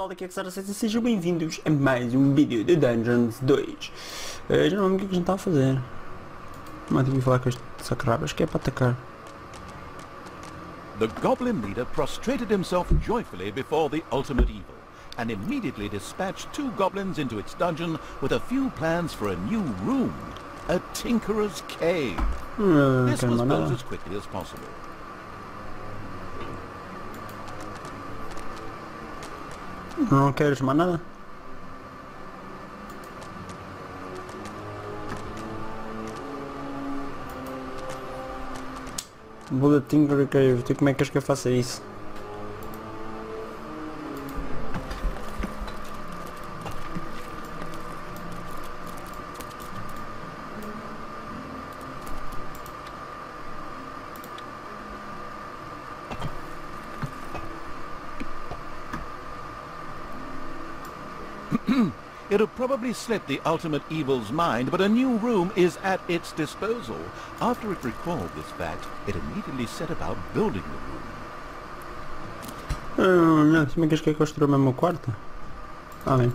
pessoal, daqui Assassinos, sejam bem-vindos a mais um vídeo de Dungeons 2. Já não lembro o que a gente estava a fazer. Mas tenho que falar com este sacrabas que é para atacar. The Goblin leader prostrated himself joyfully before the ultimate evil, and immediately dispatched 2 goblins into its dungeon with a few plans for a new room, a tinkerer's cave. This was built as quickly as possible. Não queres mais nada? Bullet Tinker Cave, tu como é que queres que eu faça isso? It had probably slipped the ultimate evil's mind, but a new room is at its disposal. After it recalled this fact, it immediately set about building the room. Não, tu me queres que eu construa o mesmo quarto? Ah, bem.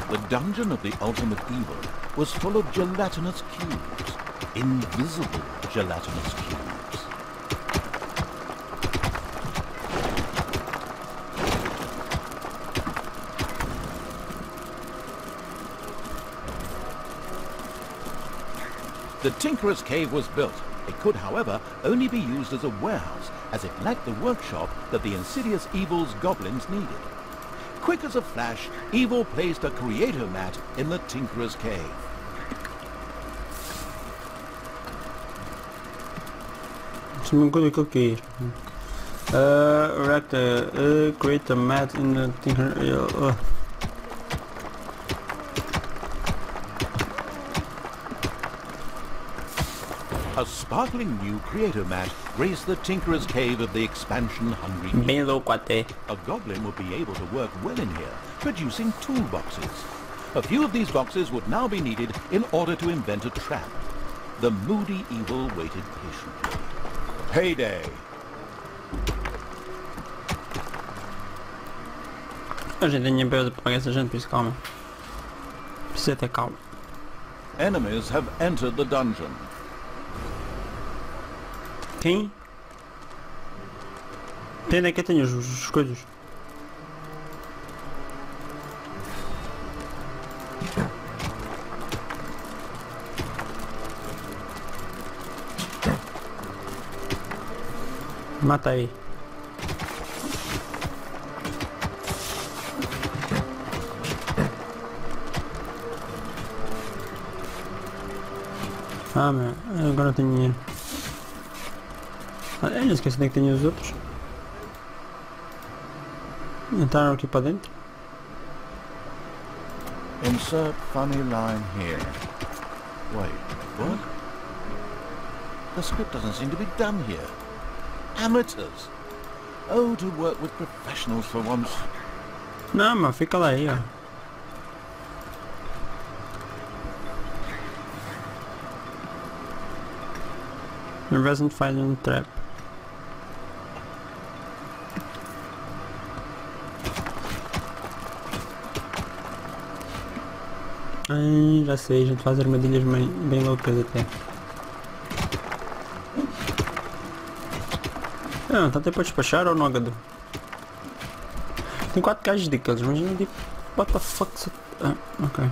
The dungeon of the ultimate evil was full of gelatinous cubes, invisible gelatinous cubes. The Tinkerer's Cave was built. It could, however, only be used as a warehouse, as it lacked the workshop that the insidious evil's goblins needed. Quick as a flash, Evil placed a creator mat in the Tinkerer's Cave. Erect a creator mat in the Tinkerer's. A sparkling new creator mat graced the Tinkerer's Cave of the expansion-hungry. Bem louco até. A goblin would be able to work well in here, producing toolboxes. A few of these boxes would now be needed in order to invent a trap. The moody evil waited patiently. Payday! A gente tem medo de pagar essa gente, por isso calma. Precisa ter calma. Enemies have entered the dungeon. Quem? Tem daqui tem os coisas. Mata aí. Ah, meu, agora eu tenho dinheiro. Ah, eu não esqueci de que tenho os outros. Entraram aqui para dentro. Insert funny line here. Wait, what? The script doesn't seem to be done here. Amateurs! Oh, to work with professionals for once. Não, mas fica lá aí, ó. There wasn't finding the trap. Já sei, a gente faz armadilhas bem loucas até. Não, tá até para despachar ou não, Gadu? Tem 4 caixas de dicas, mas não digo. What the fuck? Ah, ok.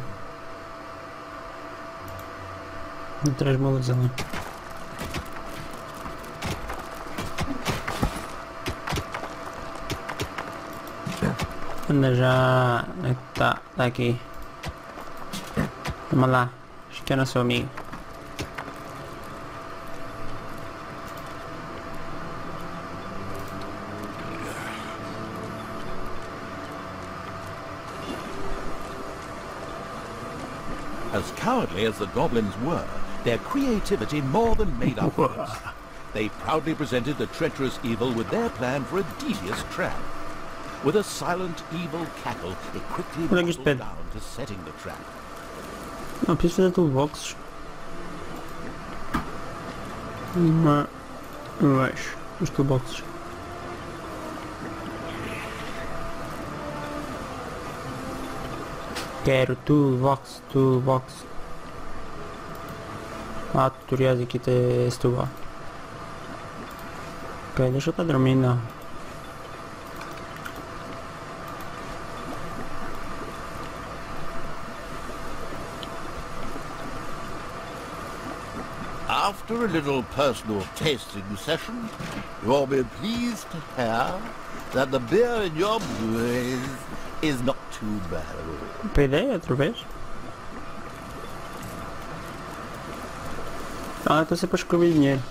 Tem 3 bolas ali. Anda já. Tá aqui. Vamos lá. Acho que é nosso amigo. As cowardly as the goblins were, their creativity more than made up for it. they proudly presented the treacherous evil with their plan for a devious trap. With a silent, evil cackle, it quickly bottled down to setting the trap. Não, preciso fazer toolboxes. Eu acho. Os toolboxes. Quero toolbox. Ah, tutoriais aqui tem esse tubo. Ok, deixa eu estar dormindo. After a little personal tasting session, you will be pleased to hear that the beer in your boas is not too bad. Perderem outra vez? Ah, estou sempre a escrever dinheiro.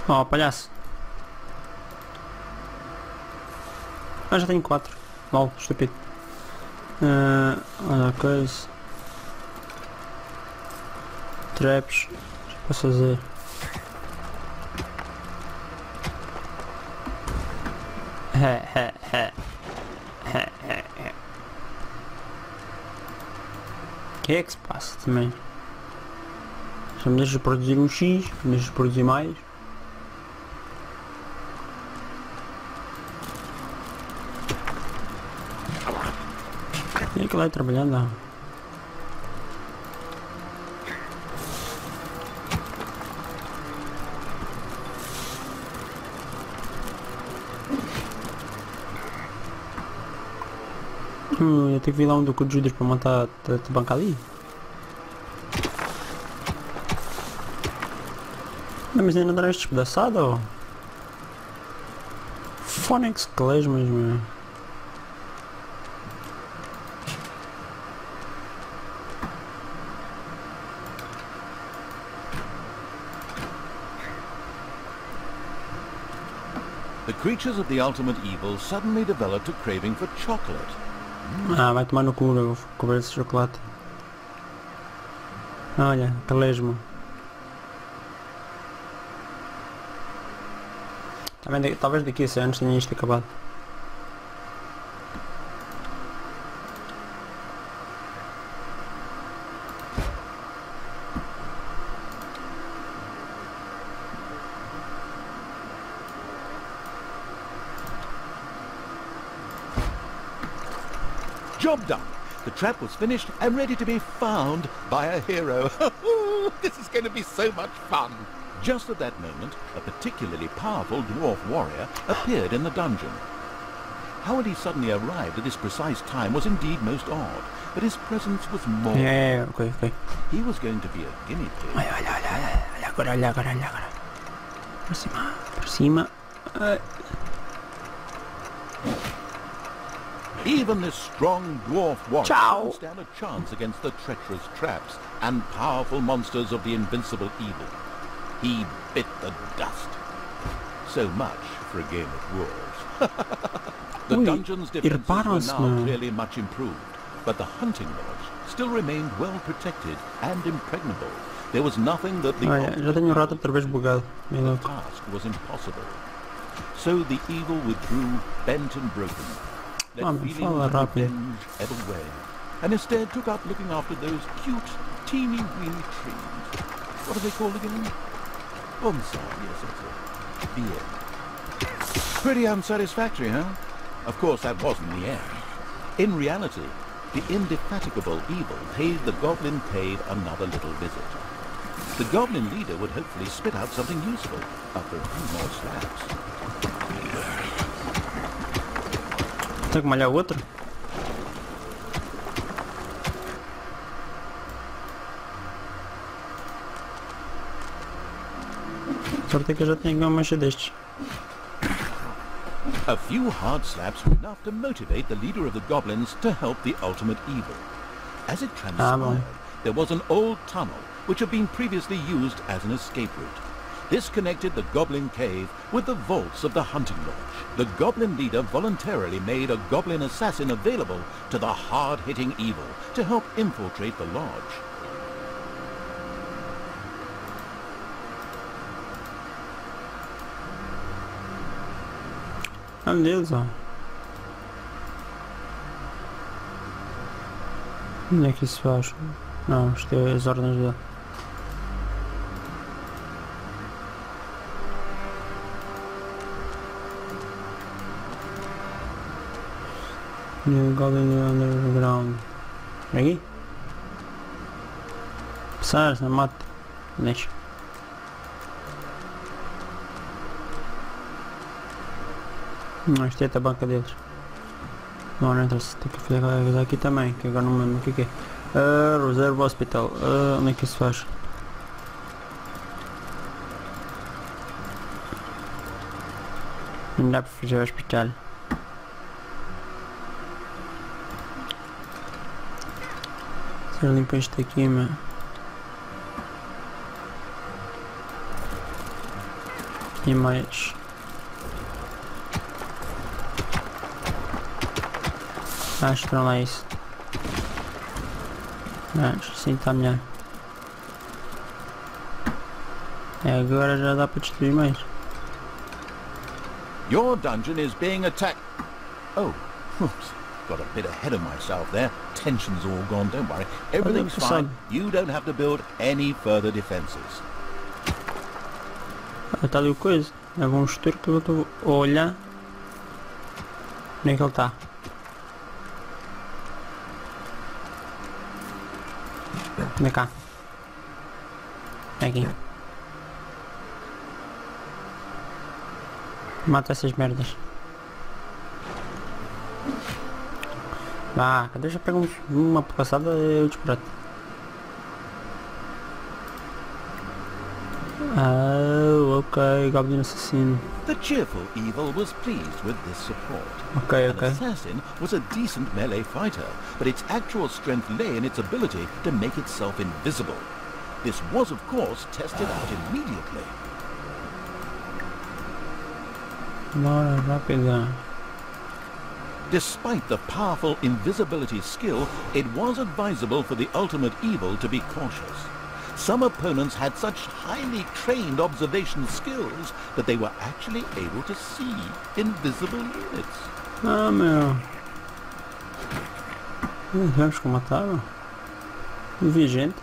Oh, palhaço. Ah, já tenho 4. Mal, estúpido. Olha a coisa. Traps. Já posso fazer. O que é que se passa também? Já me deixas produzir um X, me deixas produzir mais. Quem é que vai trabalhando lá? Eu tenho que vir lá um do cu de Judas para montar a banca ali. Não, mas ainda não este despedaçado ou? Phonics Klesmas, meu. The creatures of the ultimate evil suddenly developed a craving for chocolate. Ah, vai tomar no cu, eu vou comer esse chocolate. Olha, Klesmo. Talvez daqui a 100 anos tenha isto acabado. Job done. The trap was finished and ready to be found by a hero. This is going to be so much fun. Just at that moment, a particularly powerful dwarf warrior appeared in the dungeon. How had he suddenly arrived at this precise time was indeed most odd, but his presence was more. Yeah, okay. He was going to be a guinea pig. Olha agora. Por cima. Even this strong dwarf warrior Ciao. couldn't stand a chance against the treacherous traps and powerful monsters of the invincible evil. He bit the dust. So much for a game of wolves. The dungeon's defenses were now clearly much improved, but the hunting lodge still remained well protected and impregnable. There was nothing that the Já tenho um rato outra vez bugado. task was impossible. So the evil withdrew, bent and broken. Let feelings of revenge ebb away, and instead took up looking after those cute, teeny-weeny trees. What are they called again? Bonsai, yes, that's it. The end. Pretty unsatisfactory, huh? Of course, that wasn't the end. In reality, the indefatigable evil paid the Goblin cave another little visit. The Goblin leader would hopefully spit out something useful after a few more slaps. Tem que malhar o outro? Sorte é que eu já tenho uma mancha destes. A few hard slaps were enough to motivate the leader of the goblins to help the ultimate evil. As it transpired, there was an old tunnel which had been previously used as an escape route. This connected the Goblin Cave with the vaults of the hunting lodge. The Goblin leader voluntarily made a Goblin assassin available to the hard-hitting evil to help infiltrate the lodge. Um deles, ó. Onde é que isso faz? Não, isto é as ordens dele. New Goblin Underground. Aqui? Passar, não mata. Deixa. Não, isto é a banca deles. Não, não interessa. Tem que fazer aqui também, que agora não me lembro o que é. Reserve Hospital. Onde é que isso faz? Não dá para fazer o hospital. Se eu limpo isto aqui, mano. E mais. Acho que não é isso. Acho que sim, está melhor. Agora já dá para destruir mais. Your dungeon is being attacked. Oh, oops. Got a bit ahead of myself there. Tension's all gone, don't worry. Everything's fine. You don't have to build any further defenses. Está ali o coisa. É um estouro que eu estou a olhar. Onde é que ele está? Vem cá. Aqui. Mata essas merdas. Vá, deixa eu pegar uma passada e eu disparate. Oh, ok, Goblin assassino. The cheerful evil was pleased with this support. Okay. An assassin was a decent melee fighter, but its actual strength lay in its ability to make itself invisible. This was, of course, tested out immediately. Bora, rápida. Despite the powerful invisibility skill, it was advisable for the ultimate evil to be cautious. Some opponents had such highly trained observation skills that they were actually able to see invisible units. Ah, meu. Vamos que mataram. Vi gente.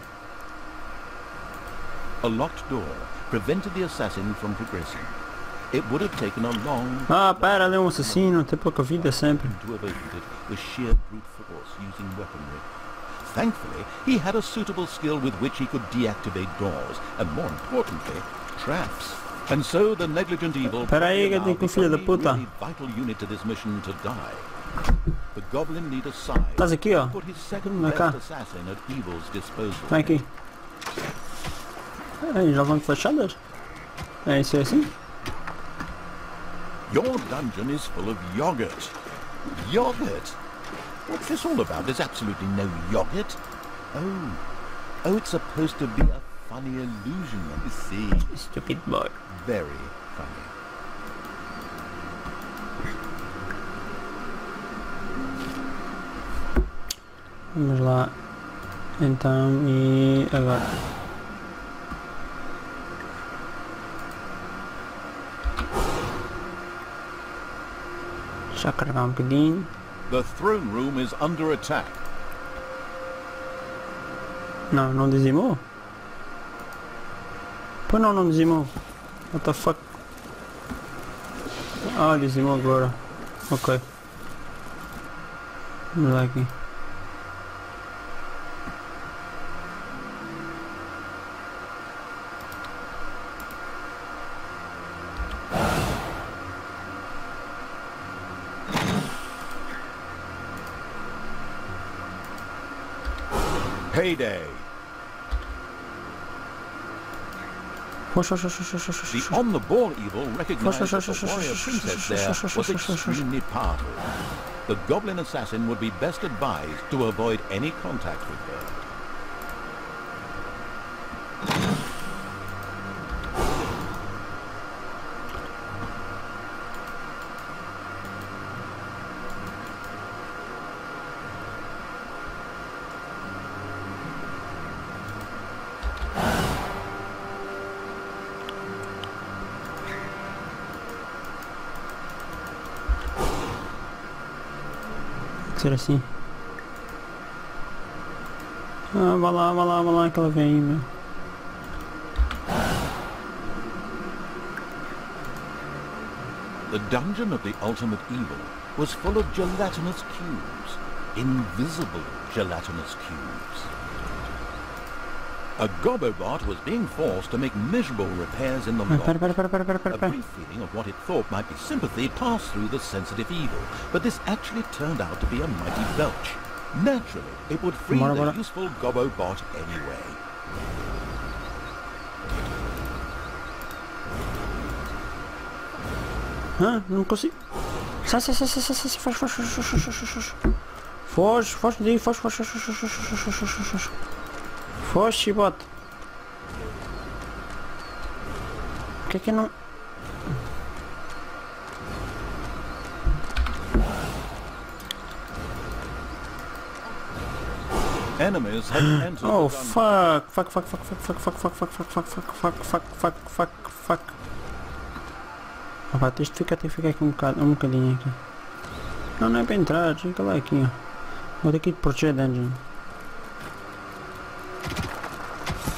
A locked door prevented the assassin from progressing. It would have taken a long... Ah, pera, ali é um assassino, tem pouca vida sempre. ...to have opened it with sheer brute force using weaponry. Thankfully, he had a suitable skill with which he could deactivate doors, and more importantly, traps. And so the negligent evil Peraí, que tem com filha da puta. vital unit to this mission to die. The goblin leader sighed. Estás aqui, ó. Put his second Vem cá. best assassin at evil's disposal. Vem aqui. Aí, já vão de flechadas? É isso assim? Your dungeon is full of yogurt. Yogurt? What's this all about? There's absolutely no yogurt. Oh, it's supposed to be a funny illusion, I see. Stupid boy. Very funny. Vamos lá. Então, e agora? Já carregar bocadinho. The throne room is under attack. Não dizimou? Pô, não dizimou. What the fuck? Ah, dizimou agora. Ok. Vamos lá aqui. Payday. The on-the-ball evil recognized that the warrior princess there was extremely powerful. The goblin assassin would be best advised to avoid any contact with her. Ser assim. Ah, vai lá que ela vem aí, meu. The dungeon of the ultimate evil was full of gelatinous cubes, invisible gelatinous cubes. A Gobobot was being forced to make miserable repairs in the loft. A brief feeling of what it thought might be sympathy passed through the sensitive evil, but this actually turned out to be a mighty belch. Naturally, it would free the useful Gobobot anyway. Hã? Não consigo. Sai, foge daí, foge. Foge, chibota. Por que não... Enemies had entered. Oh, fuck. Rapaz, tem que ficar aqui um bocadinho aqui. Não é para entrar, fica lá aqui, ó. Vou ter que proteger a dungeon.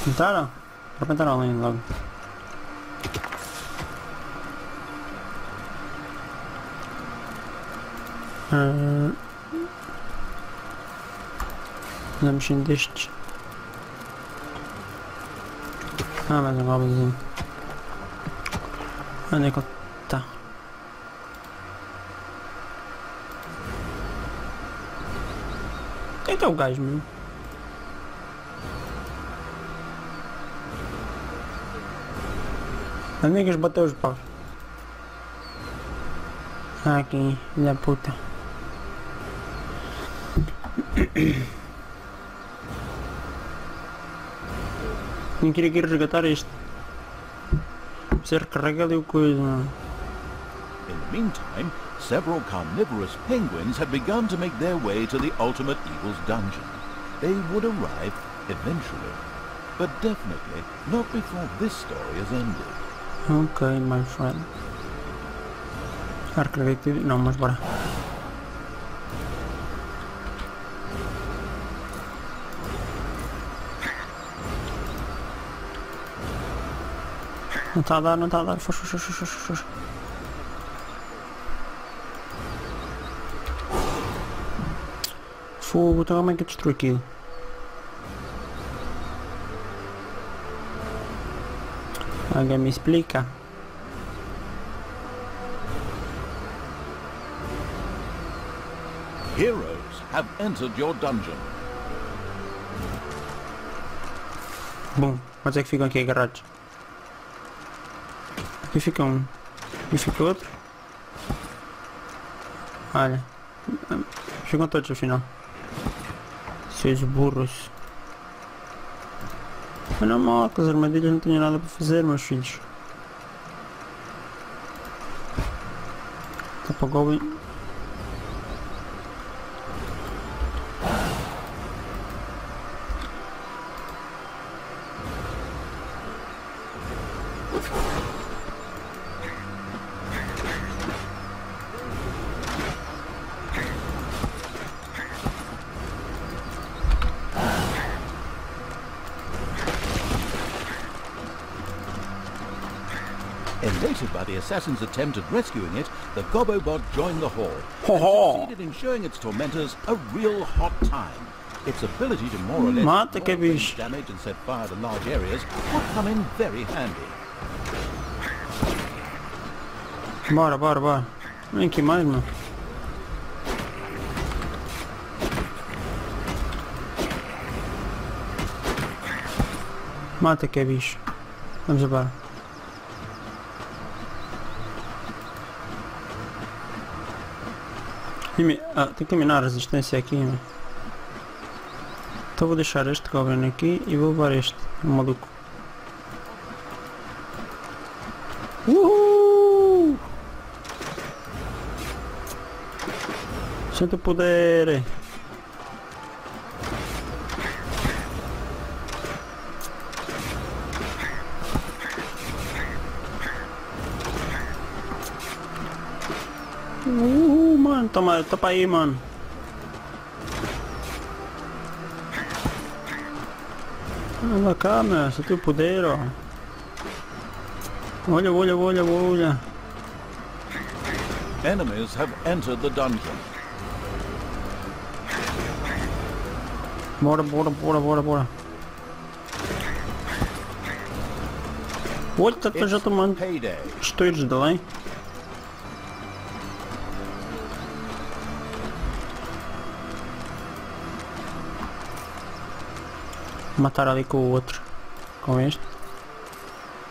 Entraram? Dá pra entrar além logo. Vamos mexer destes. Ah, mais um goblinzinho. Onde é que ele tá? Quem é o gajo mesmo? As niggas bateu os paus. Ah, aqui, filha da puta. Tenho que ir aqui resgatar isto. Você recarrega ali o coisa, mano. In the meantime, several carnivorous penguins had begun to make their way to the ultimate evil's dungeon. They would arrive eventually, but definitely not before this story has ended. Ok, my friend. Recarreguei tudo. Não, mas bora. Não está a dar. Foge. Fogo, então como é que eu destruo aquilo? Alguém me explica? Heroes have entered your dungeon. Bom, mas é que ficam aqui agarrados. Aqui fica um. E fica outro. Olha. Ficam todos ao final. Seus burros. Mas não mal, com as armadilhas não tenho nada para fazer, meus filhos. Tá para o Goblin. Elated by the assassin's attempt at rescuing it, the Gobobot joined the horde Ho and ho! succeeded in showing its tormentors a real hot time. Its ability to more or less Mata que bicho. damage and set fire to large areas would come in very handy. Bora. Vem aqui mais, mano. Mata que é bicho. Vamos embora. Tem que eliminar a resistência aqui, meu. Então vou deixar este Goblin aqui e vou levar este, o maluco. Uhul! Sente o poder! Mano, toma aí, mano. Anda cá, meu, só tem o poder, ó. Olha. Enemies have entered the dungeon. Bora. Olha, já tomando Payday. estouros de além. Matar ali com o outro. Com este.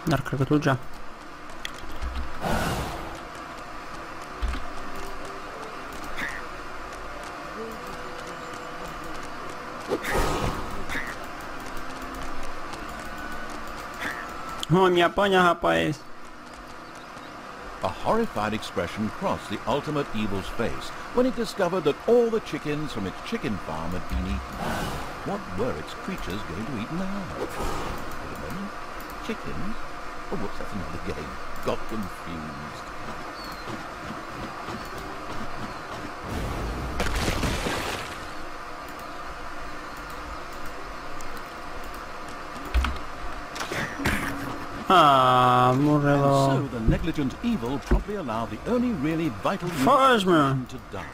Dar carga tudo já. Oh, me apanha, rapaz. A horrified expression crossed the ultimate evil's face when it discovered that all the chickens from its chicken farm had been eaten. What were its creatures going to eat now? Wait a moment. Chickens? Oh, whoops, that's another game. Got confused. Ah, morreu. And so the negligent evil promptly allowed the only really vital Foge, human to die.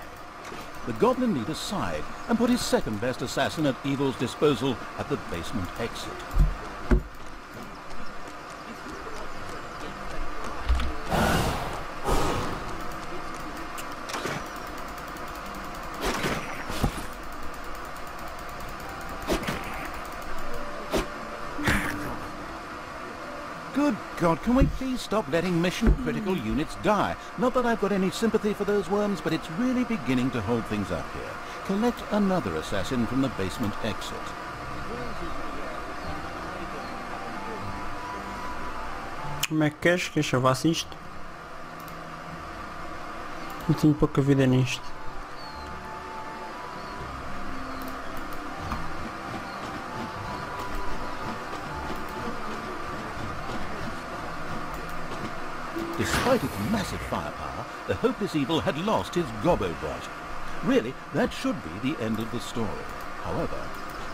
The Goblin leader sighed and put his second best assassin at evil's disposal at the basement exit. Good God, can we please stop letting mission-critical units die? Not that I've got any sympathy for those worms, but it's really beginning to hold things up here. Collect another assassin from the basement exit. Como é que queres que eu chavasse isto? Eu tenho pouca vida nisto. Despite its massive firepower, the hopeless evil had lost his Gobobot. Really, that should be the end of the story. However,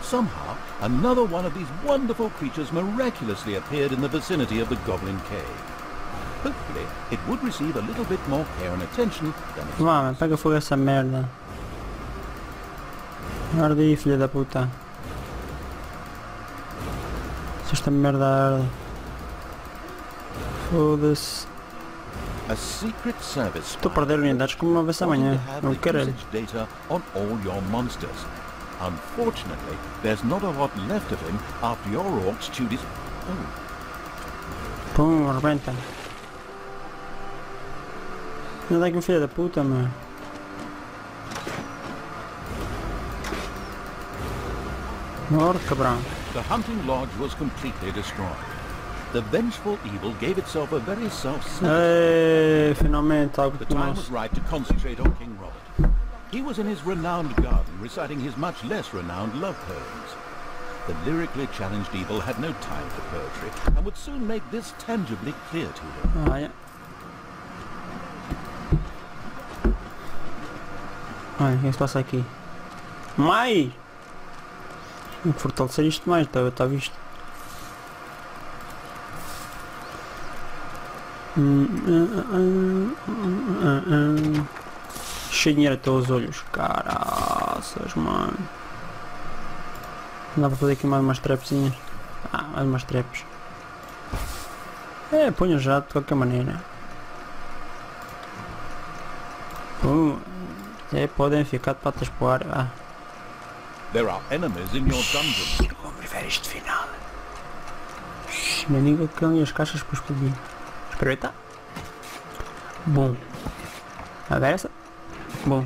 somehow, another one of these wonderful creatures miraculously appeared in the vicinity of the Goblin Cave. Hopefully, it would receive a little bit more care and attention than its... Vá, pega fogo essa merda. Arde aí, filha da puta. Se esta merda arde. Foda-se. A secret service Estou a perder unidades como uma vez amanhã. Não quero. data on all your monsters. Unfortunately, there's not a lot left of him after your orcs chewed his... Oh. Pum, arrebenta. Não dá aqui um filho da puta, mano. Morre, cabrão. The hunting lodge was completely destroyed. The vengeful evil gave itself a very Ei, finalmente algo The que time nós. was right to concentrate on King Robert. He was in his renowned garden reciting his much less renowned love poems. The lyrically challenged evil had no time for poetry and would soon make this tangibly clear to him. Olha. Olha, o que se passa aqui? Mais! Tenho que fortalecer isto mais, está visto? Cheio de dinheiro até os olhos. Caraças, mano. Não dá para fazer aqui mais umas trapzinhas. Ah, mais umas traps. É, ponho já de qualquer maneira. É, podem ficar de patas para o ar. Ah. There are enemies in your dungeon. Vamos ver este final. Não liga que ali as caixas para explodir. Espreitar. Bom. A ver essa. Bom.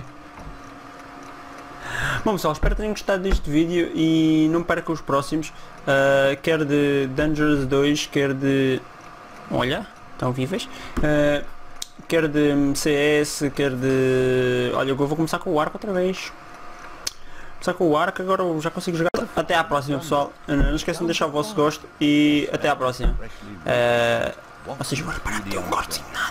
Bom pessoal, espero que tenham gostado deste vídeo e não percam os próximos, quer de Dangerous 2, quer de... Olha, estão vivas, quer de CS, quer de... Olha, eu vou começar com o arco outra vez. Começar com o arco, agora eu já consigo jogar. Até à próxima pessoal, não esqueçam de deixar o vosso gosto e até à próxima. Vocês vão reparar que eu não gosto de nada.